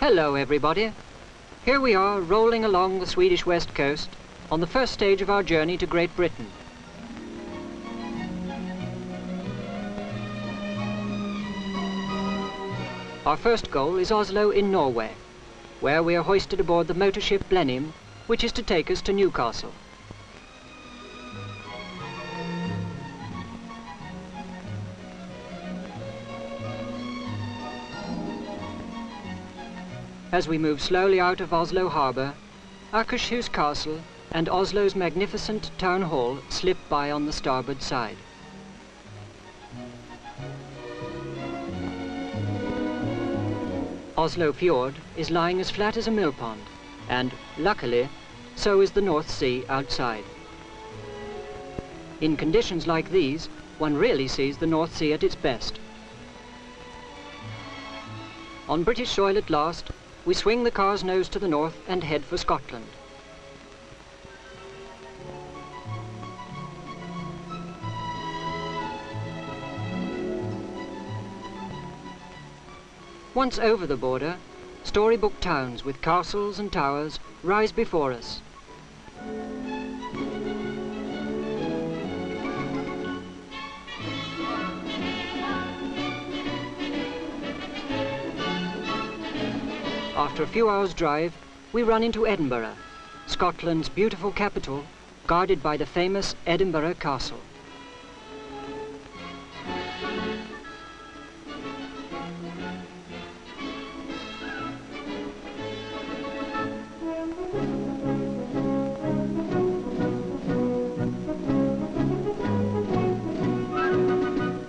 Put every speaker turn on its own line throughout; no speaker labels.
Hello everybody. Here we are rolling along the Swedish west coast on the first stage of our journey to Great Britain. Our first goal is Oslo in Norway, where we are hoisted aboard the motor ship Blenheim, which is to take us to Newcastle. As we move slowly out of Oslo harbour, Akershus Castle and Oslo's magnificent town hall slip by on the starboard side. Oslo Fjord is lying as flat as a millpond, and, luckily, so is the North Sea outside. In conditions like these, one really sees the North Sea at its best. On British soil at last, we swing the car's nose to the north and head for Scotland. Once over the border, storybook towns with castles and towers rise before us. After a few hours' drive, we run into Edinburgh, Scotland's beautiful capital, guarded by the famous Edinburgh Castle.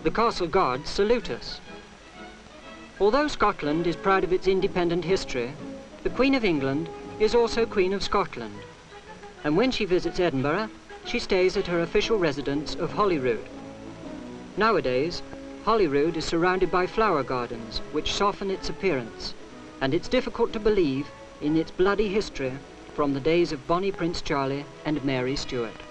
The castle guards salute us. Although Scotland is proud of its independent history, the Queen of England is also Queen of Scotland. And when she visits Edinburgh, she stays at her official residence of Holyrood. Nowadays, Holyrood is surrounded by flower gardens which soften its appearance, and it's difficult to believe in its bloody history from the days of Bonnie Prince Charlie and Mary Stuart.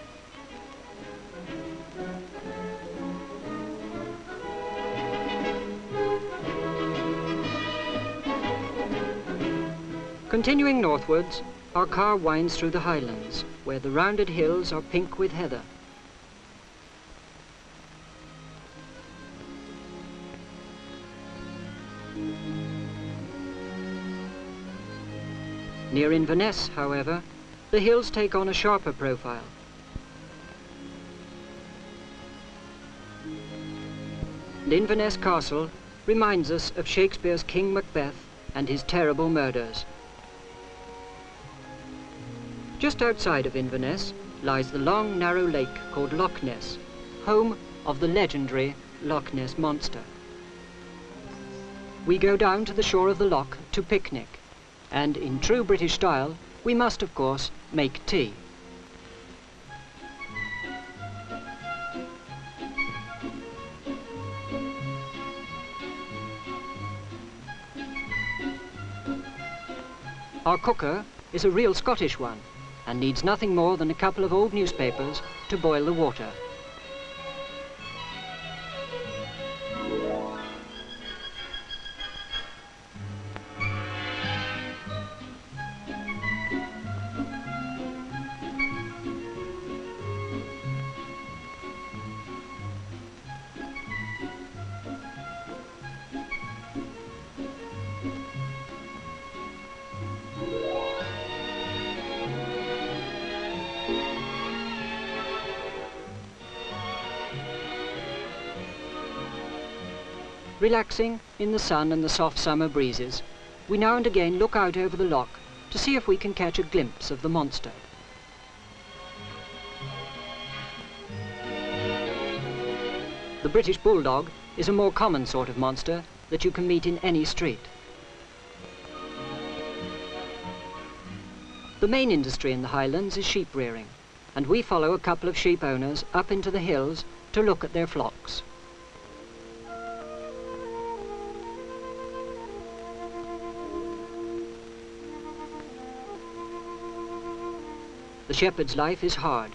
Continuing northwards, our car winds through the highlands, where the rounded hills are pink with heather. Near Inverness, however, the hills take on a sharper profile. And Inverness Castle reminds us of Shakespeare's King Macbeth and his terrible murders. Just outside of Inverness lies the long, narrow lake called Loch Ness, home of the legendary Loch Ness Monster. We go down to the shore of the loch to picnic, and in true British style, we must, of course, make tea. Our cooker is a real Scottish one, and needs nothing more than a couple of old newspapers to boil the water. Relaxing in the sun and the soft summer breezes, we now and again look out over the loch to see if we can catch a glimpse of the monster. The British bulldog is a more common sort of monster that you can meet in any street. The main industry in the Highlands is sheep rearing, and we follow a couple of sheep owners up into the hills to look at their flocks. The shepherd's life is hard,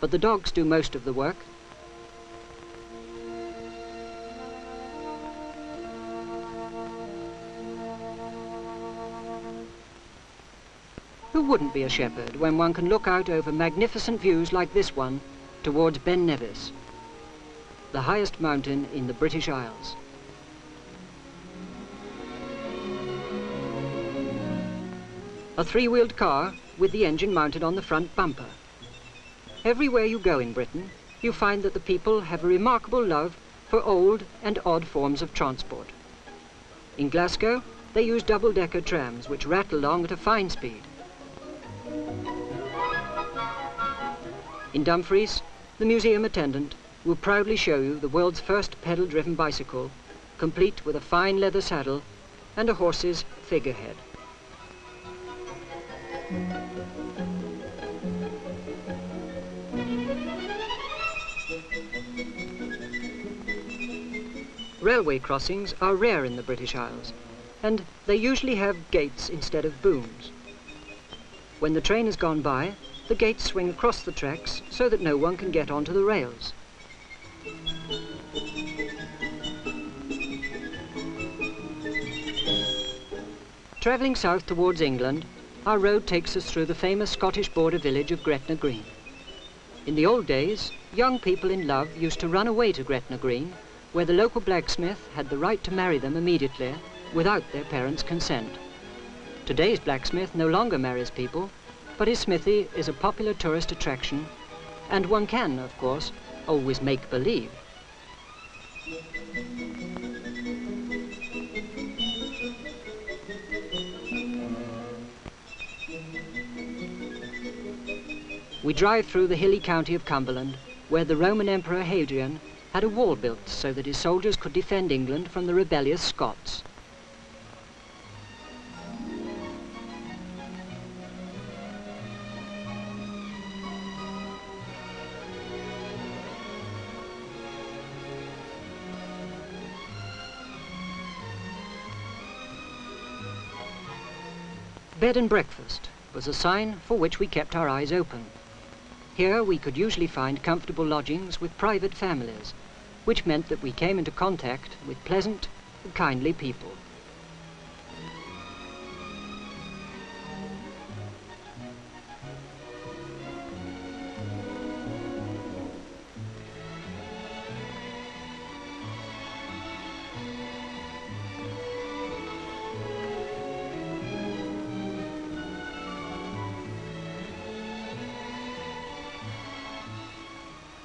but the dogs do most of the work. Who wouldn't be a shepherd when one can look out over magnificent views like this one towards Ben Nevis, the highest mountain in the British Isles? A three-wheeled car with the engine mounted on the front bumper. Everywhere you go in Britain, you find that the people have a remarkable love for old and odd forms of transport. In Glasgow, they use double-decker trams which rattle along at a fine speed. In Dumfries, the museum attendant will proudly show you the world's first pedal-driven bicycle, complete with a fine leather saddle and a horse's figurehead. Railway crossings are rare in the British Isles, and they usually have gates instead of booms. When the train has gone by, the gates swing across the tracks so that no one can get onto the rails. Travelling south towards England, our road takes us through the famous Scottish border village of Gretna Green. In the old days, young people in love used to run away to Gretna Green, where the local blacksmith had the right to marry them immediately without their parents' consent. Today's blacksmith no longer marries people, but his smithy is a popular tourist attraction, and one can, of course, always make believe. We drive through the hilly county of Cumberland, where the Roman Emperor Hadrian had a wall built so that his soldiers could defend England from the rebellious Scots. Bed and breakfast was a sign for which we kept our eyes open. Here we could usually find comfortable lodgings with private families, which meant that we came into contact with pleasant, kindly people.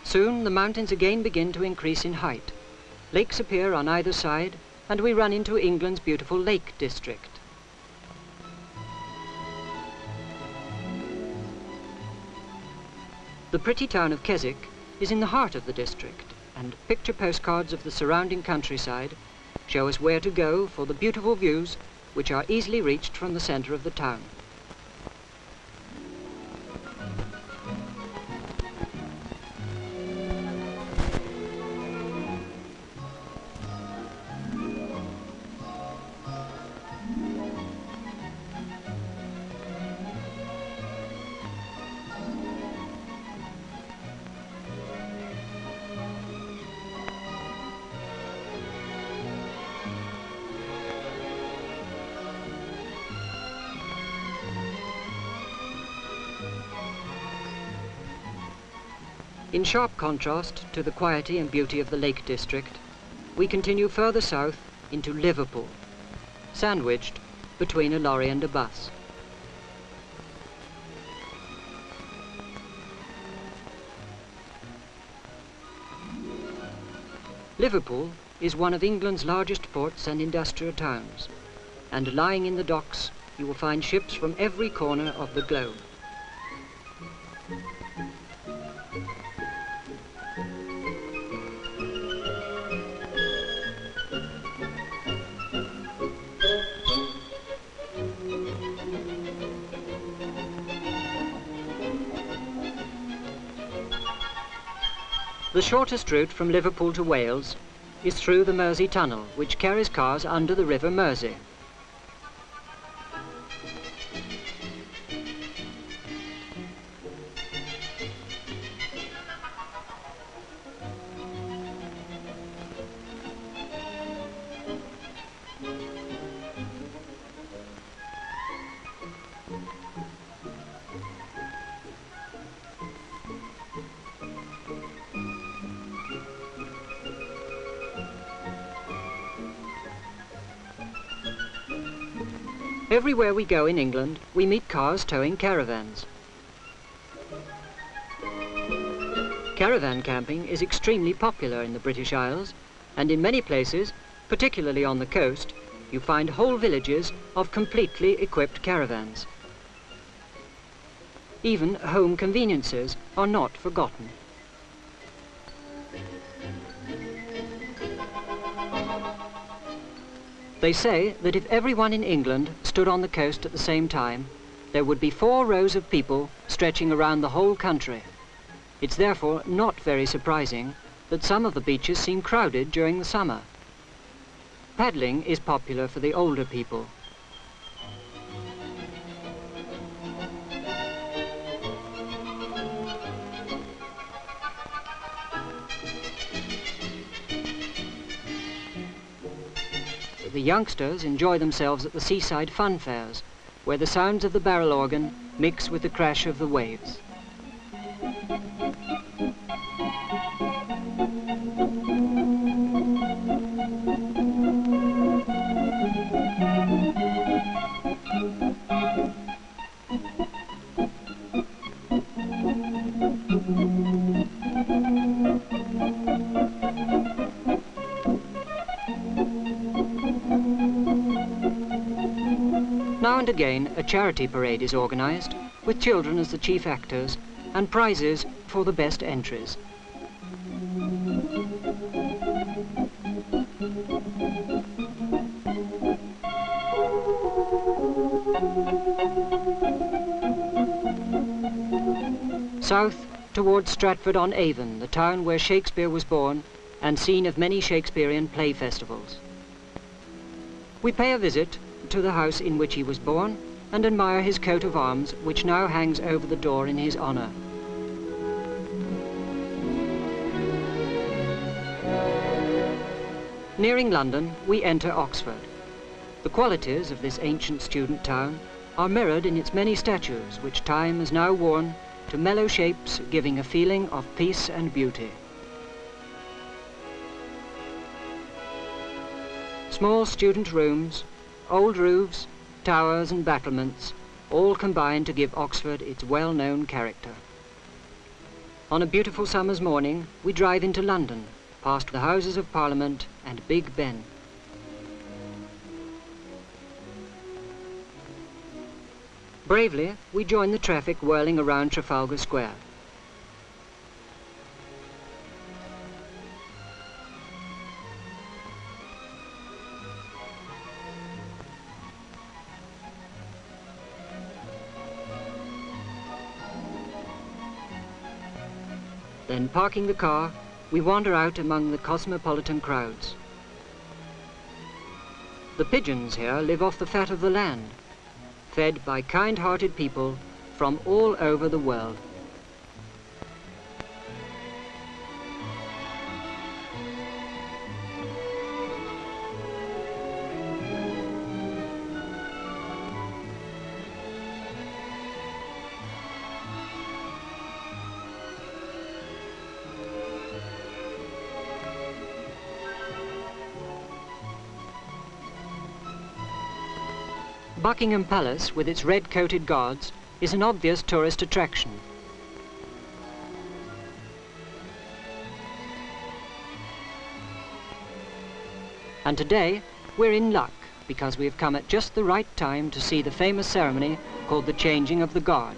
Soon the mountains again begin to increase in height. Lakes appear on either side, and we run into England's beautiful Lake District. The pretty town of Keswick is in the heart of the district, and picture postcards of the surrounding countryside show us where to go for the beautiful views which are easily reached from the centre of the town. In sharp contrast to the quiety and beauty of the Lake District, we continue further south into Liverpool, sandwiched between a lorry and a bus. Liverpool is one of England's largest ports and industrial towns, and lying in the docks you will find ships from every corner of the globe. The shortest route from Liverpool to Wales is through the Mersey Tunnel, which carries cars under the River Mersey. Everywhere we go in England, we meet cars towing caravans. Caravan camping is extremely popular in the British Isles, and in many places, particularly on the coast, you find whole villages of completely equipped caravans. Even home conveniences are not forgotten. They say that if everyone in England stood on the coast at the same time, there would be 4 rows of people stretching around the whole country. It's therefore not very surprising that some of the beaches seem crowded during the summer. Paddling is popular for the older people. The youngsters enjoy themselves at the seaside fun fairs, where the sounds of the barrel organ mix with the crash of the waves. Now and again, a charity parade is organised, with children as the chief actors, and prizes for the best entries. South, towards Stratford-on-Avon, the town where Shakespeare was born, and scene of many Shakespearean play festivals. We pay a visit to the house in which he was born and admire his coat of arms, which now hangs over the door in his honour. Nearing London, we enter Oxford. The qualities of this ancient student town are mirrored in its many statues, which time has now worn to mellow shapes, giving a feeling of peace and beauty. Small student rooms, old roofs, towers and battlements, all combine to give Oxford its well-known character. On a beautiful summer's morning, we drive into London, past the Houses of Parliament and Big Ben. Bravely, we join the traffic whirling around Trafalgar Square. Then, parking the car, we wander out among the cosmopolitan crowds. The pigeons here live off the fat of the land, fed by kind-hearted people from all over the world. Buckingham Palace, with its red-coated guards, is an obvious tourist attraction. And today, we're in luck, because we have come at just the right time to see the famous ceremony called the Changing of the Guard.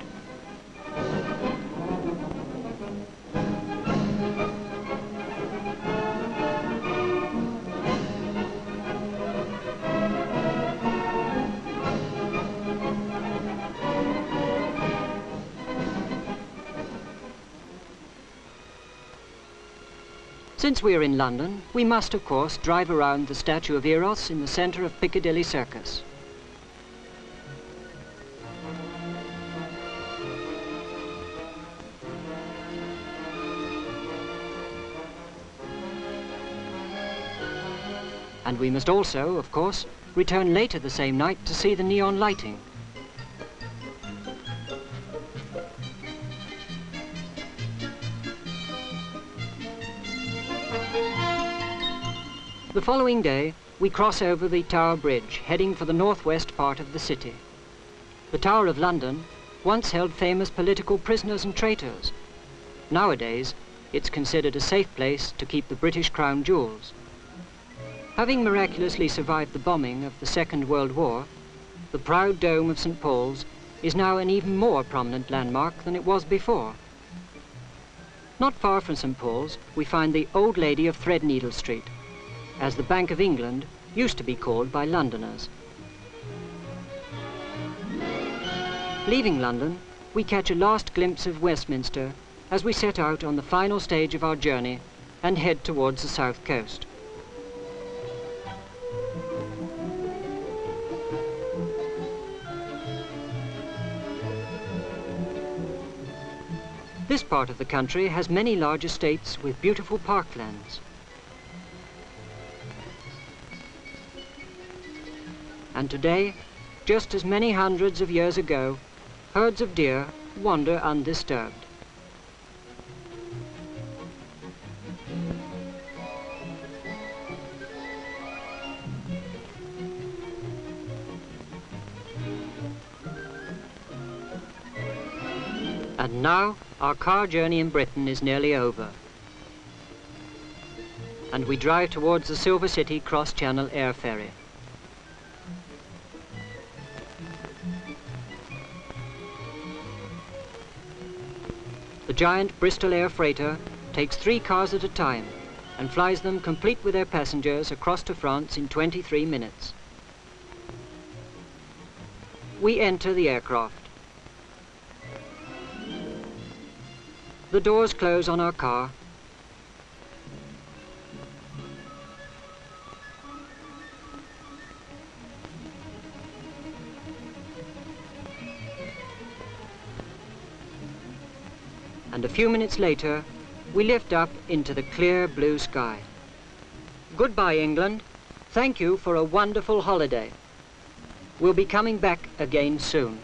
Since we are in London, we must, of course, drive around the statue of Eros in the centre of Piccadilly Circus. And we must also, of course, return later the same night to see the neon lighting. The following day, we cross over the Tower Bridge, heading for the northwest part of the city. The Tower of London once held famous political prisoners and traitors. Nowadays, it's considered a safe place to keep the British Crown jewels. Having miraculously survived the bombing of the Second World War, the proud dome of St. Paul's is now an even more prominent landmark than it was before. Not far from St. Paul's, we find the Old Lady of Threadneedle Street, as the Bank of England used to be called by Londoners. Leaving London, we catch a last glimpse of Westminster as we set out on the final stage of our journey and head towards the south coast. This part of the country has many large estates with beautiful parklands. And today, just as many hundreds of years ago, herds of deer wander undisturbed. And now, our car journey in Britain is nearly over. And we drive towards the Silver City cross-channel air ferry. The giant Bristol air freighter takes 3 cars at a time and flies them complete with their passengers across to France in 23 minutes. We enter the aircraft. The doors close on our car. And a few minutes later, we lift up into the clear blue sky. Goodbye, England. Thank you for a wonderful holiday. We'll be coming back again soon.